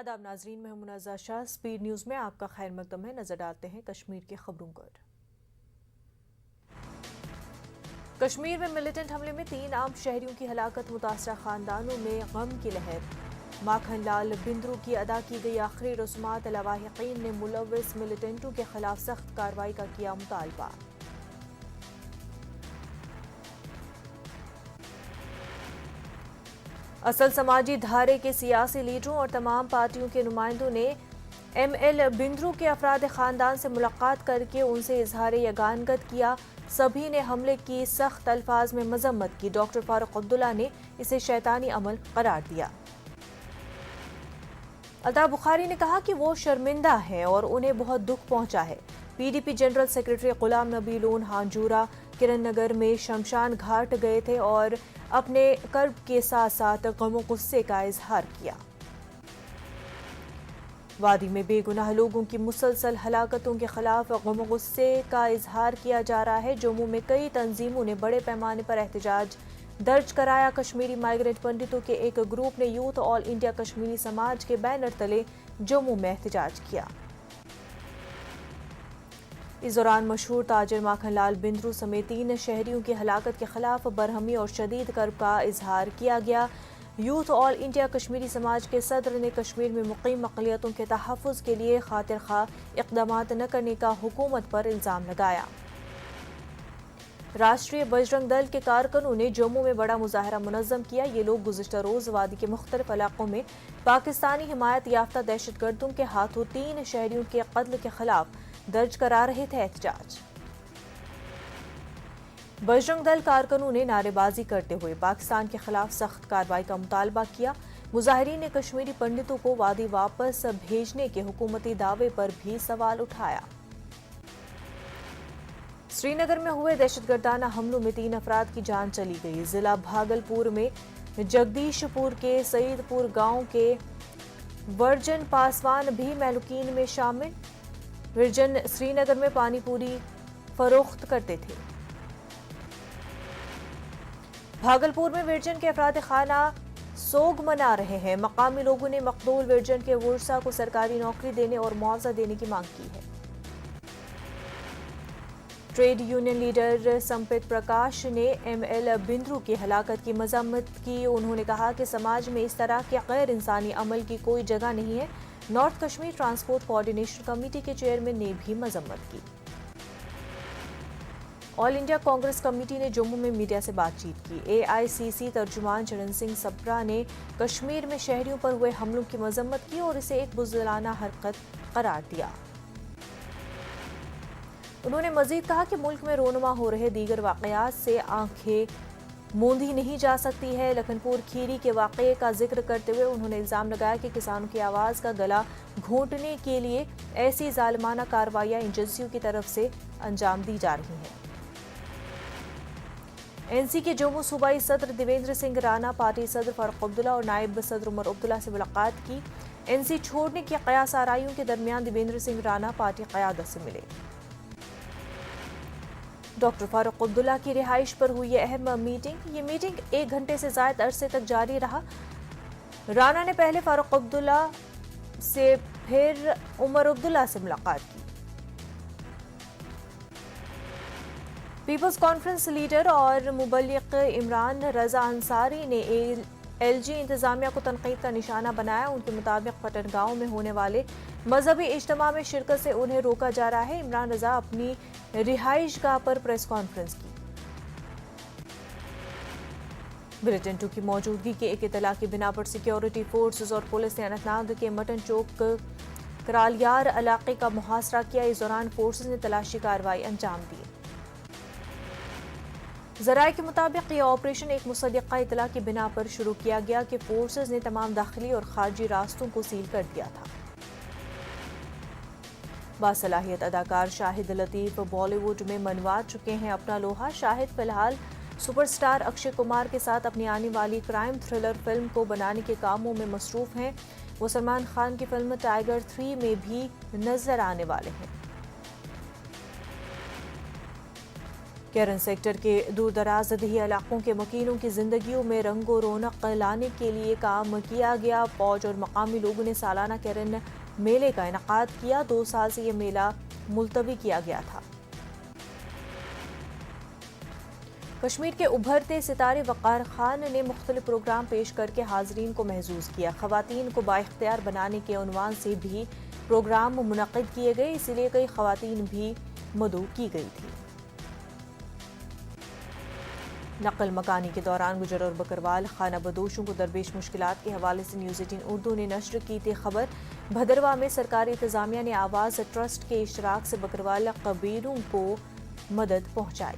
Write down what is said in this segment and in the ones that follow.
آداب ناظرین، میں منازع شاہ سپیڈ نیوز میں آپ کا خیر مقدم ہے۔ نظر ڈالتے ہیں کشمیر کی خبروں پر۔ کشمیر میں ملیٹنٹ حملے میں 3 عام شہریوں کی ہلاکت، متاثرہ خاندانوں میں غم کی لہر۔ ماکھن لال بندرو کی ادا کی گئی آخری رسومات، لواحقین نے ملوث ملیٹنٹوں کے خلاف سخت کارروائی کا کیا مطالبہ۔ اصل سماجی دھارے کے سیاسی لیڈروں اور تمام پارٹیوں کے نمائندوں نے ایم ایل بندرو کے افراد خاندان سے ملاقات کر کے ان سے اظہار یگانگت کیا۔ سبھی نے حملے کی سخت الفاظ میں مذمت کی۔ ڈاکٹر فاروق عبداللہ نے اسے شیطانی عمل قرار دیا۔ الطاف بخاری نے کہا کہ وہ شرمندہ ہیں اور انہیں بہت دکھ پہنچا ہے۔ P D P general secretary Ghulam نبی لون ہانجورہ کرن نگر میں شمشان گھاٹ گئے تھے اور اپنے کرب کے ساتھ ساتھ غم و غصے کا اظہار کیا۔ وادی میں بے گناہ لوگوں کی مسلسل ہلاکتوں کے خلاف غم و غصے کا اظہار کیا جا رہا ہے۔ جموں میں کئی تنظیموں نے بڑے پیمانے پر احتجاج درج کرایا۔ کشمیری مائیگرنٹ پنڈتوں کے ایک گروپ نے یوتھ آل انڈیا کشمیری سماج کے بینر تلے جموں میں احتجاج کیا۔ اس دوران مشہور تاجر ماکھن لال بندرو سمیت 3 شہریوں کی ہلاکت کے خلاف برہمی اور شدید کرب کا اظہار کیا گیا۔ یوتھ آل انڈیا کشمیری سماج کے صدر نے کشمیر میں مقیم اقلیتوں کے تحفظ کے لیے خاطر خواہ اقدامات نہ کرنے کا حکومت پر الزام لگایا۔ راشٹریہ بجرنگ دل کے کارکنوں نے جموں میں بڑا مظاہرہ منظم کیا۔ یہ لوگ گزشتہ روز وادی کے مختلف علاقوں میں پاکستانی حمایت یافتہ دہشت گردوں کے ہاتھوں 3 شہریوں کے قتل کے خلاف درج کرا رہے تھے احتجاج۔ بجرنگ دل کارکنوں نے نعرے بازی کرتے ہوئے پاکستان کے خلاف سخت کارروائی کا مطالبہ کیا۔ مظاہرین نے کشمیری پنڈتوں کو وادی واپس بھیجنے کے حکومتی دعوے پر بھی سوال اٹھایا۔ سری نگر میں ہوئے دہشت گردانہ حملوں میں 3 افراد کی جان چلی گئی۔ ضلع بھاگلپور میں جگدیش پور کے سعید پور گاؤں کے ورجن پاسوان بھی مہلوکین میں شامل۔ ورجن سری نگر میں پانی پوری فروخت کرتے تھے۔ بھاگلپور میں ورجن کے افراد خانہ سوگ منا رہے ہیں۔ مقامی لوگوں نے مقتول ورجن کے ورثاء کو سرکاری نوکری دینے اور معاوضہ دینے کی مانگ کی ہے۔ Trade union leader Sampat Prakash نے ایم ایل بندرو کی ہلاکت کی مذمت کی۔ انہوں نے کہا کہ سماج میں اس طرح کے غیر انسانی عمل کی کوئی جگہ نہیں ہے۔ North Kashmir transport coordination committee کے چیئرمین نے بھی مذمت کی۔ آل انڈیا کانگریس کمیٹی نے جموں میں میڈیا سے بات چیت کی۔ اے آئی سی سی ترجمان چرن سنگھ سپرا نے کشمیر میں شہریوں پر ہوئے حملوں کی مذمت کی اور اسے ایک بزدلانہ حرکت قرار دیا۔ انہوں نے مزید کہا کہ ملک میں رونما ہو رہے دیگر واقعات سے آنکھیں موندی نہیں جا سکتی ہے۔ لکھن پور کھیری کے واقعے کا ذکر کرتے ہوئے انہوں نے الزام لگایا کہ کسانوں کی آواز کا گلا گھونٹنے کے لیے ایسی ظالمانہ کارروائیاں ایجنسیوں کی طرف سے انجام دی جا رہی ہیں۔ این سی کے جموں صوبائی صدر دیویندر سنگھ رانا، پارٹی صدر فاروق عبداللہ اور نائب صدر عمر عبداللہ سے ملاقات کی۔ این سی چھوڑنے کی قیاس آرائیوں کے درمیان دیویندر سنگھ رانا پارٹی قیادت سے ملے۔ ڈاکٹر فاروق عبداللہ کی رہائش پر ہوئی یہ اہم میٹنگ۔ یہ میٹنگ 1 گھنٹے سے زائد عرصے تک جاری رہا۔ رانا نے پہلے فاروق عبداللہ سے پھر عمر عبداللہ سے ملاقات کی۔ پیپلز کانفرنس لیڈر اور مبلغ عمران رضا انصاری نے ایل جی انتظامیہ کو تنقید کا نشانہ بنایا۔ ان کے مطابق پٹن گاؤں میں ہونے والے مذہبی اجتماع میں شرکت سے انہیں روکا جا رہا ہے۔ عمران رضا اپنی رہائش گاہ پر پریس کانفرنس کی۔ ملیٹنٹوں کی موجودگی کی ایک اطلاع کی بنا پر سیکیورٹی فورسز اور پولیس نے اننت ناگ کے مٹن چوک کرالیار علاقے کا محاصرہ کیا۔ اس دوران فورسز نے تلاشی کارروائی انجام دی۔ ذرائع کے مطابق یہ آپریشن ایک مصدقہ اطلاع کی بنا پر شروع کیا گیا کہ فورسز نے تمام داخلی اور خارجی راستوں کو سیل کر دیا تھا۔ باصلاحیت اداکار شاہد لطیف بالی ووڈ میں منوا چکے ہیں اپنا لوہا۔ شاہد فی الحال سپر سٹار اکشے کمار کے ساتھ اپنی آنے والی کرائم تھرلر فلم کو بنانے کے کاموں میں مصروف ہیں۔ وہ سلمان خان کی فلم ٹائیگر 3 میں بھی نظر آنے والے ہیں۔ کیرن سیکٹر کے دور دراز دیہی علاقوں کے مکینوں کی زندگیوں میں رنگ و رونق لانے کے لیے کام کیا گیا۔ فوج اور مقامی لوگوں نے سالانہ کیرن میلے کا انعقاد کیا۔ 2 سال سے یہ میلہ ملتوی کیا گیا تھا۔ کشمیر کے ابھرتے ستارے وقار خان نے مختلف پروگرام پیش کر کے حاضرین کو محظوظ کیا۔ خواتین کو بااختیار بنانے کے عنوان سے بھی پروگرام منعقد کیے گئے، اسی لیے کئی خواتین بھی مدعو کی گئی تھی۔ نقل مکانی کے دوران گجر اور بکروال خانہ بدوشوں کو درپیش مشکلات کے حوالے سے نیوز 18 اردو نے نشر کی تھی خبر۔ بھدرواہ میں سرکاری انتظامیہ نے آواز ٹرسٹ کے اشتراک سے بکروال قبیلوں کو مدد پہنچائی۔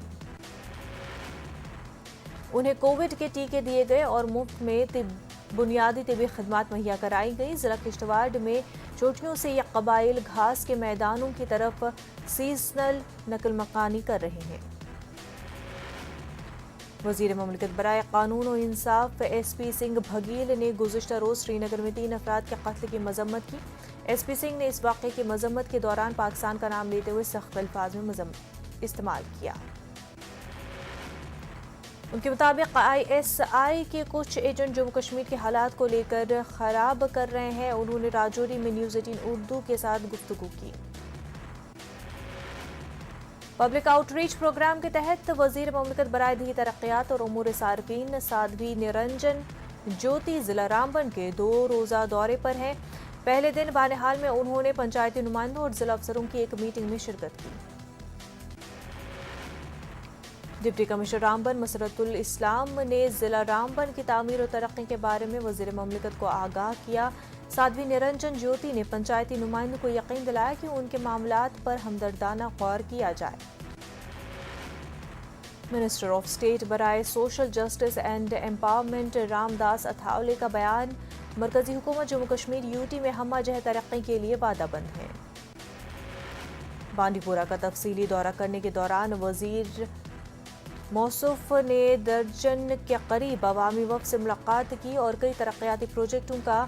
انہیں کووڈ کے ٹیکے دیے گئے اور مفت میں بنیادی طبی خدمات مہیا کرائی گئی۔ ضلع کشتواڑ میں چوٹیوں سے یہ قبائل گھاس کے میدانوں کی طرف سیزنل نقل مکانی کر رہے ہیں۔ وزیر مملکت برائے قانون و انصاف ایس پی سنگھ بھگیل نے گزشتہ روز سری نگر میں 3 افراد کے قتل کی مذمت کی۔ ایس پی سنگھ نے اس واقعے کی مذمت کے دوران پاکستان کا نام لیتے ہوئے سخت الفاظ میں استعمال کیا۔ ان کے مطابق آئی ایس آئی کے کچھ ایجنٹ جموں کشمیر کے حالات کو لے کر خراب کر رہے ہیں۔ انہوں نے راجوری میں نیوز 18 اردو کے ساتھ گفتگو کی۔ پبلک آؤٹ ریچ پروگرام کے تحت وزیر مملکت برائے دیہی ترقیات اور امور صارفین سادھوی نرنجن جیوتی ضلع رامبن کے 2 روزہ دورے پر ہیں۔ پہلے دن بانہال میں انہوں نے پنچایتی نمائندوں اور ضلع افسروں کی ایک میٹنگ میں شرکت کی۔ ڈپٹی کمشنر رامبن مسرت الاسلام نے ضلع رامبن کی تعمیر و ترقی کے بارے میں وزیر مملکت کو آگاہ کیا۔ سادھوی نرنجن جیوتی نے پنچایتی نمائندوں کو یقین دلایا کہ ان کے معاملات پر ہمدردانہ غور کیا جائے۔ منسٹر آف اسٹیٹ برائے social justice and empowerment Ramdas Athawale کا بیان۔ مرکزی حکومت جموں کشمیر یوٹی میں ہمہ جہت ترقی کے لیے وعدہ بند ہے۔ بانڈی پورہ کا تفصیلی دورہ کرنے کے دوران وزیر موصوف نے درجن کے قریب عوامی وفد سے ملاقات کی اور کئی ترقیاتی پروجیکٹوں کا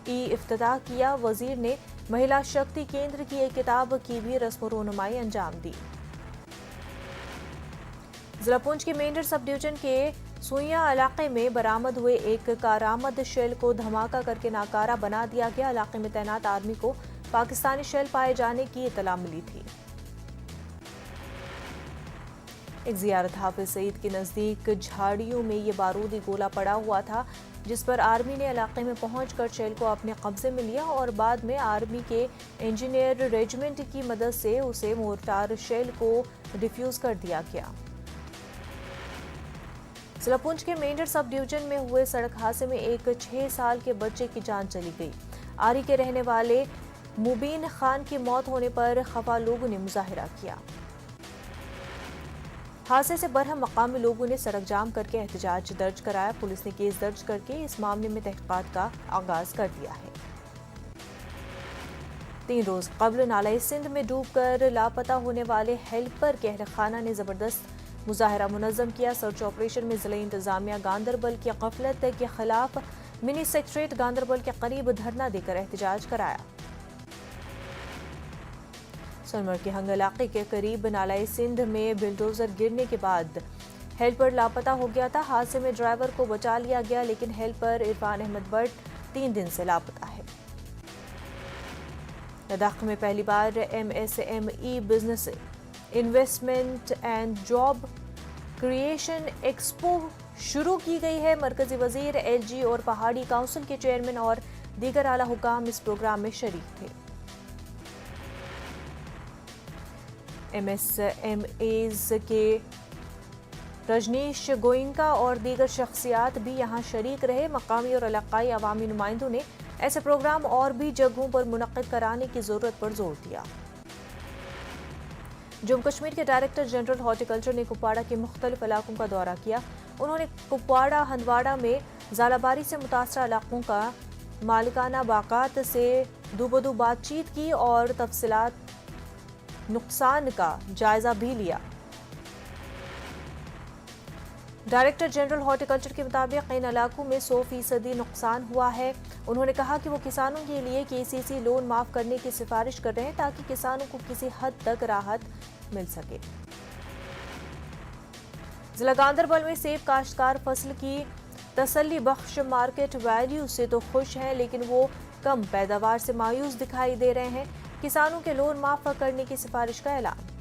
افتتاح کیا۔ وزیر نے مہیلا شکتی کیندر کی ایک کتاب کی بھی رسم و رونمائی انجام دی۔ ضلع پونچھ کے مینڈر سب ڈویژن کے سوئیاں علاقے میں برآمد ہوئے ایک کارآمد شیل کو دھماکہ کر کے ناکارہ بنا دیا گیا۔ علاقے میں تعینات آرمی کو پاکستانی شیل پائے جانے کی اطلاع ملی تھی۔ ایک زیارت حافظ سعید کے نزدیک جھاڑیوں میں یہ بارودی گولہ پڑا ہوا تھا، جس پر آرمی نے علاقے میں پہنچ کر شیل کو اپنے قبضے میں لیا اور بعد میں آرمی کے انجینئر ریجمنٹ کی مدد سے اسے مورٹار شیل کو ڈیفیوز کر دیا گیا۔ ضلع پونچھ کے مینڈر سب ڈویژن میں ہوئے سڑک حادثے میں ایک 6 سال کے بچے کی جان چلی گئی۔ آری کے رہنے والے مبین خان کی موت ہونے پر خفا لوگوں نے مظاہرہ کیا۔ حادثے سے برہم مقامی لوگوں نے سڑک جام کر کے احتجاج درج کرایا۔ پولیس نے کیس درج کر کے اس معاملے میں تحقیقات کا آغاز کر دیا ہے۔ 3 روز قبل نالہ سندھ میں ڈوب کر لاپتہ ہونے والے ہیلپر کے اہل خانہ نے زبردست مظاہرہ منظم کیا۔ سرچ آپریشن میں ضلعی انتظامیہ گاندربل کی غفلت کے خلاف منی سیکٹریٹ گاندربل کے قریب دھرنا دے کر احتجاج کرایا۔ سونمرگ کے ہنگ علاقے کے قریب نالہ سندھ میں بلڈوزر گرنے کے بعد ہیلپر لاپتہ ہو گیا تھا۔ حادثے میں ڈرائیور کو بچا لیا گیا، لیکن ہیلپر عرفان احمد بٹ 3 دن سے لاپتہ ہے۔ لداخ میں پہلی بار M S M E business investment and job creation expo شروع کی گئی ہے۔ مرکزی وزیر، ایل جی اور پہاڑی کونسل کے چیئرمین اور دیگر اعلیٰ حکام اس پروگرام میں شریک تھے۔ ایم ایس ایم ایز کے رجنیش گوئنکا اور دیگر شخصیات بھی یہاں شریک رہے۔ مقامی اور علاقائی عوامی نمائندوں نے ایسے پروگرام اور بھی جگہوں پر منعقد کرانے کی ضرورت پر زور دیا۔ جموں کشمیر کے ڈائریکٹر جنرل ہارٹی کلچر نے کپواڑہ کے مختلف علاقوں کا دورہ کیا۔ انہوں نے کپواڑہ ہندواڑہ میں ژالہ باری سے متاثرہ علاقوں کا مالکانہ باغات سے دوبدو بات چیت کی اور تفصیلات نقصان کا جائزہ بھی لیا۔ ڈائریکٹر جنرل ہارٹی کلچر کے مطابق ان علاقوں میں 100% نقصان ہوا ہے۔ انہوں نے کہا کہ وہ کسانوں کے لیے KCC لون معاف کرنے کی سفارش کر رہے ہیں تاکہ کسانوں کو کسی حد تک راحت مل سکے۔ ضلع گاندربل میں سیب کاشتکار فصل کی تسلی بخش مارکیٹ ویلیو سے تو خوش ہیں، لیکن وہ کم پیداوار سے مایوس دکھائی دے رہے ہیں۔ کسانوں کے لون معاف کرنے کی سفارش کا اعلان۔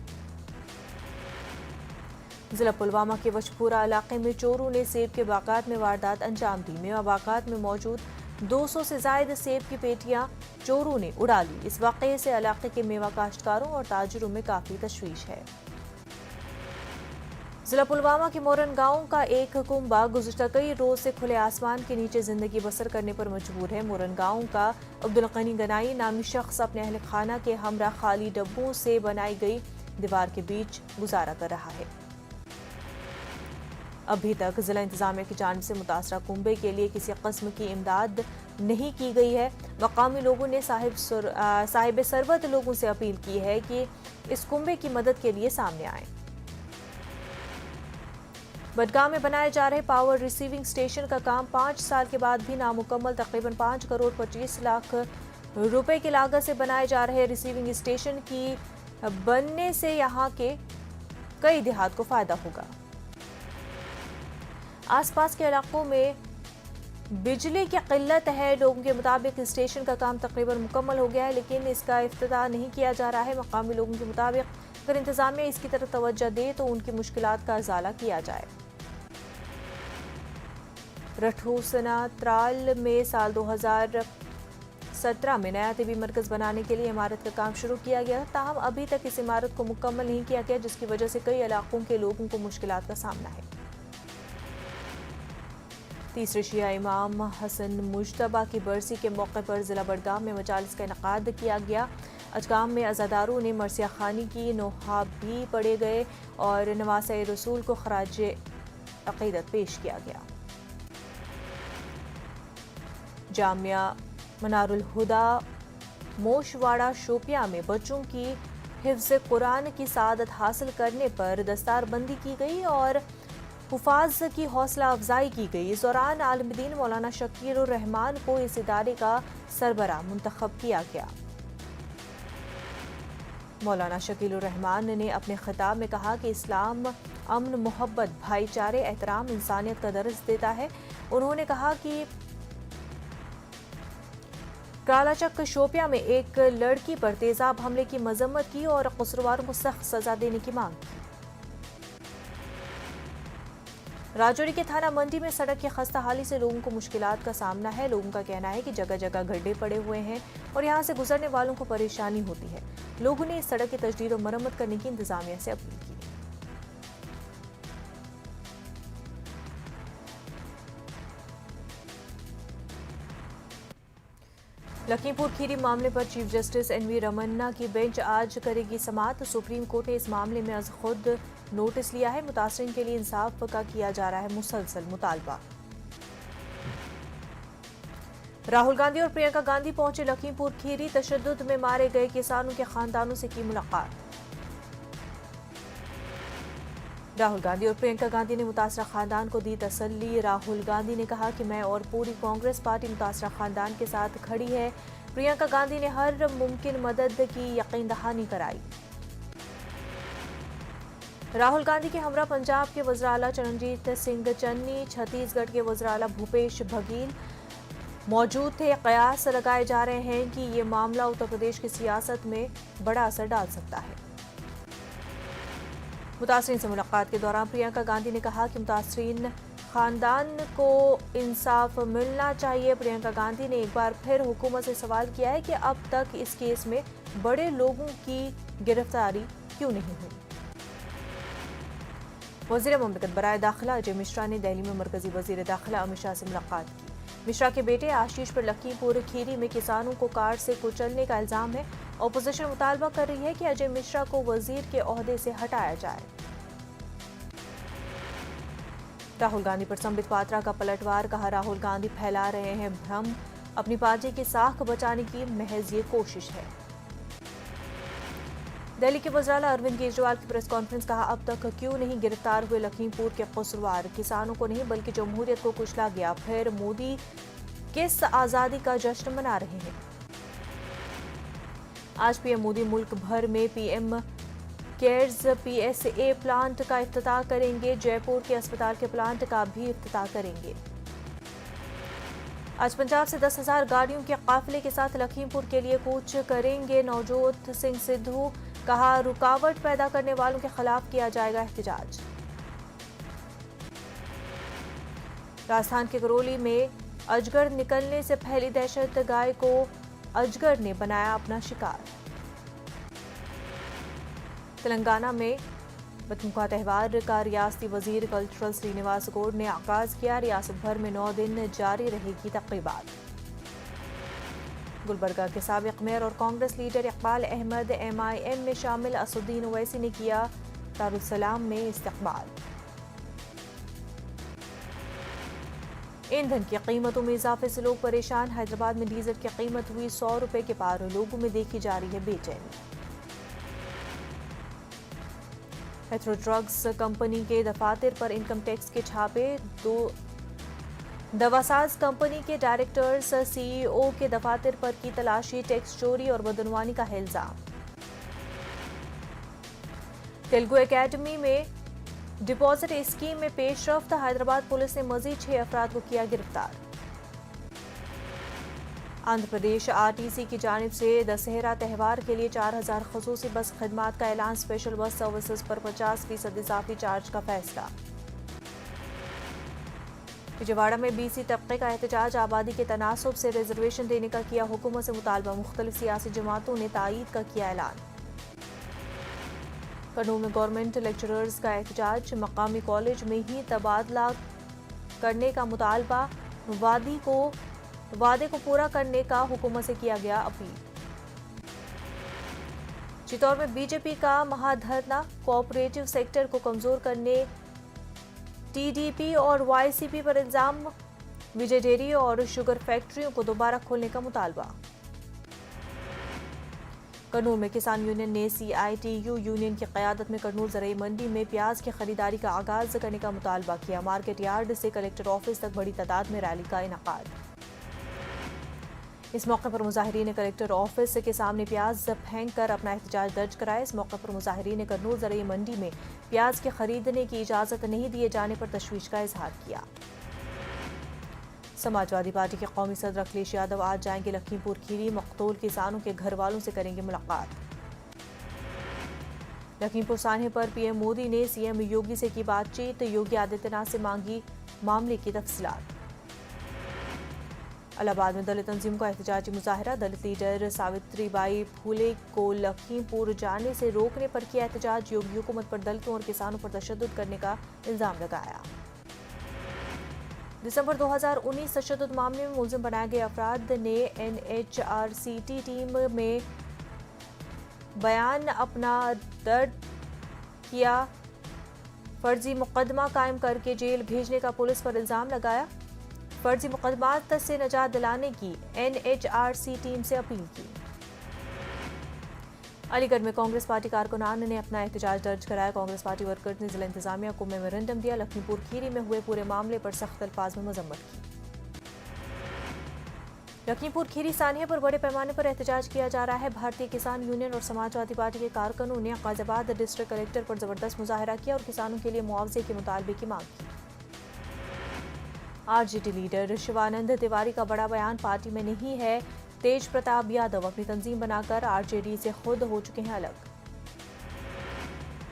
ضلع پلوامہ کے وشپورہ علاقے میں چوروں نے سیب کے باغات میں واردات انجام دی۔ میوہ باغات میں موجود 200 سے زائد سیب کی پیٹیاں چوروں نے اڑا لی۔ اس واقعے سے علاقے کے میوہ کاشتکاروں اور تاجروں میں کافی تشویش ہے۔ ضلع پلوامہ کے مورن گاؤں کا ایک کنبہ گزشتہ کئی روز سے کھلے آسمان کے نیچے زندگی بسر کرنے پر مجبور ہے۔ مورن گاؤں کا عبدالغنی گنائی نامی شخص اپنے اہل خانہ کے ہمراہ خالی ڈبوں سے بنائی گئی دیوار کے بیچ گزارا کر رہا ہے۔ ابھی تک ضلع انتظامیہ کی جانب سے متاثرہ کنبے کے لیے کسی قسم کی امداد نہیں کی گئی ہے۔ مقامی لوگوں نے صاحب ثروت لوگوں سے اپیل کی ہے کہ اس کنبے کی مدد کے لیے سامنے آئیں۔ بڈگام میں بنائے جا رہے پاور ریسیونگ اسٹیشن کا کام 5 سال کے بعد بھی نامکمل۔ تقریباً 5 کروڑ 25 لاکھ روپے کی لاگت سے بنائے جا رہے ریسیونگ اسٹیشن کی بننے سے یہاں کے کئی دیہات کو فائدہ ہوگا۔ آس پاس کے علاقوں میں بجلی کی قلت ہے۔ لوگوں کے مطابق اسٹیشن کا کام تقریباً مکمل ہو گیا ہے، لیکن اس کا افتتاح نہیں کیا جا رہا ہے۔ مقامی لوگوں کے مطابق اگر انتظامیہ اس کی طرف توجہ دے تو ان کی مشکلات کا ازالہ کیا جائے۔ رٹھوسنا ترال میں سال 2017 میں نیا طبی مرکز بنانے کے لیے عمارت کا کام شروع کیا گیا، تاہم ابھی تک اس عمارت کو مکمل نہیں کیا گیا، جس کی وجہ سے کئی علاقوں کے لوگوں کو مشکلات کا سامنا ہے۔ تیسرے شیعہ امام حسن مجتبیٰ کی برسی کے موقع پر ضلع بڈگام میں مجالس کا انعقاد کیا گیا۔ اجگام میں عزاداروں نے مرثیہ خوانی کی، نوحہ بھی پڑھے گئے اور نواسہ رسول کو خراج عقیدت پیش کیا گیا۔ جامعہ منار الہدی موشواڑہ شوپیاں میں بچوں کی حفظ قرآن کی سعادت حاصل کرنے پر دستار بندی کی گئی اور حفاظ کی حوصلہ افزائی کی گئی۔ اس دوران عالم دین مولانا شکیل الرحمان کو اس ادارے کا سربراہ منتخب کیا گیا۔ مولانا شکیل الرحمان نے اپنے خطاب میں کہا کہ اسلام امن، محبت، بھائی چارے، احترام، انسانیت کا درس دیتا ہے۔ انہوں نے کہا کہ کالا چک شوپیاں میں ایک لڑکی پر تیزاب حملے کی مذمت کی اور قصورواروں کو سخت سزا دینے کی مانگ کی۔ راجوری کے تھانہ منڈی میں سڑک کی خستہ حالی سے لوگوں کو مشکلات کا سامنا ہے۔ لوگوں کا کہنا ہے کہ جگہ جگہ گڈھے پڑے ہوئے ہیں اور یہاں سے گزرنے والوں کو پریشانی ہوتی ہے۔ لوگوں نے اس سڑک کی تجدید و مرمت کرنے کی انتظامیہ سے اپیل کی۔ لکھیم پور کھیری معاملے پر چیف جسٹس این وی رمنا کی بینچ آج کرے گی سماعت۔ سپریم کورٹ نے اس معاملے میں از خود نوٹس لیا ہے۔ متاثرین کے لیے انصاف کا کیا جا رہا ہے مسلسل مطالبہ۔ راہل گاندھی اور پرینکا گاندھی پہنچے لکھیم پور کھیری، تشدد میں مارے گئے کسانوں کے خاندانوں سے کی ملاقات۔ راہل گاندھی اور پرینکا گاندھی نے متاثرہ خاندان کو دی تسلی۔ راہل گاندھی نے کہا کہ میں اور پوری کانگریس پارٹی متاثرہ خاندان کے ساتھ کھڑی ہے۔ پرینکا گاندھی نے ہر ممکن مدد کی یقین دہانی کرائی۔ راہل گاندھی کے ہمراہ پنجاب کے وزیر اعلیٰ چرنجیت سنگھ چنی، چھتیس گڑھ کے وزیر اعلیٰ بھوپیش بگیل موجود تھے۔ قیاس لگائے جا رہے ہیں کہ یہ معاملہ اتر پردیش کی سیاست میں بڑا اثر ڈال سکتا ہے۔ متاثرین سے ملاقات کے دوران پرینکا گاندھی نے کہا کہ متاثرین خاندان کو انصاف ملنا چاہیے۔ پرینکا گاندھی نے ایک بار پھر حکومت سے سوال کیا ہے کہ اب تک اس کیس میں بڑے لوگوں کی گرفتاری کیوں نہیں ہوئی۔ وزیر مملکت برائے داخلہ اجے مشرا نے دہلی میں مرکزی وزیر داخلہ امت شاہ سے ملاقات کی۔ مشرا کے بیٹے آشیش پر لکھیم پور کھیری میں کسانوں کو کار سے کچلنے کا الزام ہے۔ اپوزیشن مطالبہ کر رہی ہے کہ اجے مشرا کو وزیر کے عہدے سے ہٹایا جائے۔ راہل گاندھی پر سمبت پاترا کا پلٹوار، کہا راہل گاندھی پھیلا رہے ہیں بھرم، اپنی پارٹی کی ساکھ بچانے کی محض یہ کوشش ہے۔ دہلی کے وزیر اعلیٰ اروند کیجریوال کی پریس کانفرنس، کہا اب تک کیوں نہیں گرفتار ہوئے لکھیم پور کے قصوروار؟ کسانوں کو نہیں بلکہ جمہوریت کو کچلا گیا، پھر مودی کس آزادی کا جشن منا رہے ہیں؟ آج پی ایم مودی ملک بھر میں P M cares PSA plant کا افتتاح کریں گے، جے پور کے اسپتال کے پلانٹ کا بھی افتتاح کریں گے۔ آج پنجاب سے 10,000 گاڑیوں کے قافلے کے ساتھ لکھیم پور کے لیے کوچ کریں گے نوجوت سنگھ سدھو، کہا رکاوٹ پیدا کرنے والوں کے خلاف کیا جائے گا احتجاج۔ راجستھان کے کرولی میں اجگر نکلنے سے پہلی دہشت گائے کو اجگر نے بنایا اپنا شکار۔ تلنگانہ میں بتمکا تہوار کا ریاستی وزیر کلچرل سرینواس گوڈ نے آغاز کیا، ریاست بھر میں 9 دن جاری رہے گی تقریبات۔ گلبرگہ کے سابق میئر اور کانگریس لیڈر اقبال احمد MIM میں شامل اسدالدین اویسی نے کیا دارالسلام میں استقبال۔ ایندھن کی قیمتوں میں اضافے سے لوگ پریشان، حیدرآباد میں ڈیزل کی قیمت ہوئی 100 روپے کے پار، لوگوں میں دیکھی جا رہی ہے بے چینی۔ ہیتھرو ڈرگز کمپنی کے دفاتر پر انکم ٹیکس کے چھاپے، دواساز کمپنی کے ڈائریکٹرز CEO کے دفاتر پر کی تلاشی، ٹیکس چوری اور بدعنوانی کا ہے الزام۔ تیلگو اکیڈمی میں ڈپازٹ اسکیم میں پیش رفت، حیدرآباد پولیس نے مزید 6 افراد کو کیا گرفتار۔ آندھرا پردیش RTC کی جانب سے دسہرہ تہوار کے لیے 4,000 خصوصی بس خدمات کا اعلان، اسپیشل بس سروسز پر 50% اضافی چارج کا فیصلہ۔ وجےواڑہ میں BC طبقے کا احتجاج، آبادی کے تناسب سے ریزرویشن دینے کا کیا حکومت سے مطالبہ، مختلف سیاسی جماعتوں نے تائید کا کیا اعلان۔ کرنول میں گورنمنٹ لیکچررز کا احتجاج، مقامی کالج میں ہی تبادلہ کرنے کا مطالبہ، وعدے کو پورا کرنے کا حکومت سے کیا گیا اپیل۔ چتور میں BJP کا مہا دھرنا، کوآپریٹو سیکٹر کو کمزور کرنے TDP اور YCP پر الزام، وجے ڈیری اور شوگر فیکٹریوں کو دوبارہ کھولنے کا مطالبہ۔ کرنول میں کسان یونین نے CITU یونین کی قیادت میں کرنول زرعی منڈی میں پیاز کی خریداری کا آغاز کرنے کا مطالبہ کیا، مارکیٹ یارڈ سے کلکٹر آفس تک بڑی تعداد میں ریلی کا انعقاد۔ اس موقع پر مظاہرین نے کلکٹر آفس کے سامنے پیاز پھینک کر اپنا احتجاج درج کرایا۔ اس موقع پر مظاہرین نے کرنول زرعی منڈی میں پیاز کے خریدنے کی اجازت نہیں دیے جانے پر تشویش کا اظہار کیا۔ سماجوادی پارٹی کے قومی صدر اکھلیش یادو آج جائیں گے لکھیم پور کھیری، مقتول کسانوں کے گھر والوں سے کریں گے ملاقات۔ لکھیم پور سانحے پر PM مودی نے CM یوگی سے کی بات چیت، یوگی آدتیہ ناتھ سے مانگی معاملے کی تفصیلات۔ الہ آباد میں دلت تنظیم کا احتجاجی مظاہرہ، دلت لیڈر ساوتری بائی پھولے کو لکھیم پور جانے سے روکنے پر کیا احتجاج، یوگی حکومت پر دلتوں اور کسانوں پر تشدد کرنے کا الزام لگایا۔ دسمبر 2019 تشدد معاملے میں ملزم بنائے گئے افراد نے NHRCT ٹیم میں بیان اپنا درد کیا، فرضی مقدمہ قائم کر کے جیل بھیجنے کا پولیس پر الزام لگایا، فرضی مقدمات سے نجات دلانے کی NHRC ٹیم سے اپیل کی۔ علی گڑھ میں کانگریس پارٹی کارکنان نے اپنا احتجاج درج کرایا، کانگریس پارٹی ورکرز نے ضلع انتظامیہ کو میمورنڈم دیا، لکھیم پور کھیری میں ہوئے پورے معاملے پر سخت الفاظ میں مذمت کی۔ لکھیم پور کھیری سانحے پر بڑے پیمانے پر احتجاج کیا جا رہا ہے، بھارتی کسان یونین اور سماجوادی پارٹی کے کارکنوں نے غازی آباد ڈسٹرکٹ کلکٹر پر زبردست مظاہرہ کیا اور کسانوں کے لیے معاوضے کے مطالبے کی مانگ کی۔ RJD لیڈر شیوانند تیواری کا بڑا بیان، پارٹی میں نہیں ہے تیج پرتاپ یادو، اپنی تنظیم بنا کر RJD سے خود ہو چکے ہیں الگ۔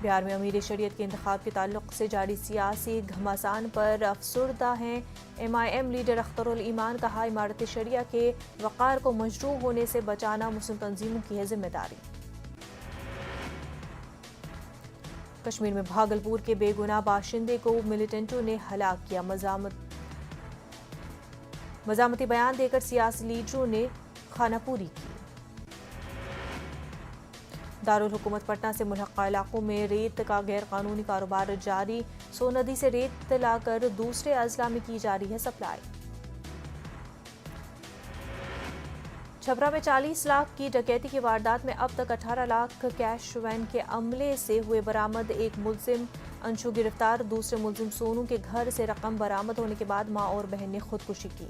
بہار میں امیر شریعت کے انتخاب کے تعلق سے جاری سیاسی گھمسان پر افسردہ ہیں MIM لیڈر اختر الایمان، کہا امارت شریعہ کے وقار کو مجروح ہونے سے بچانا مسلم تنظیموں کی ہے ذمہ داری۔ کشمیر میں بھاگلپور کے بے گناہ باشندے کو ملیٹنٹوں نے ہلاک کیا، مزاحمتی بیان دے کر سیاسی لیڈروں نے خانہ پوری کی۔ دارالحکومت پٹنہ سے ملحقہ علاقوں میں ریت کا غیر قانونی کاروبار جاری، سو ندی سے ریت لا کر دوسرے اضلاع میں کی جا رہی ہے سپلائی۔ چھپرا میں 40 لاکھ کی ڈکیتی کی واردات میں اب تک 18 لاکھ کیش وین کے عملے سے ہوئے برآمد، ایک ملزم انشو گرفتار، دوسرے ملزم سونو کے گھر سے رقم برآمد ہونے کے بعد ماں اور بہن نے خودکشی کی۔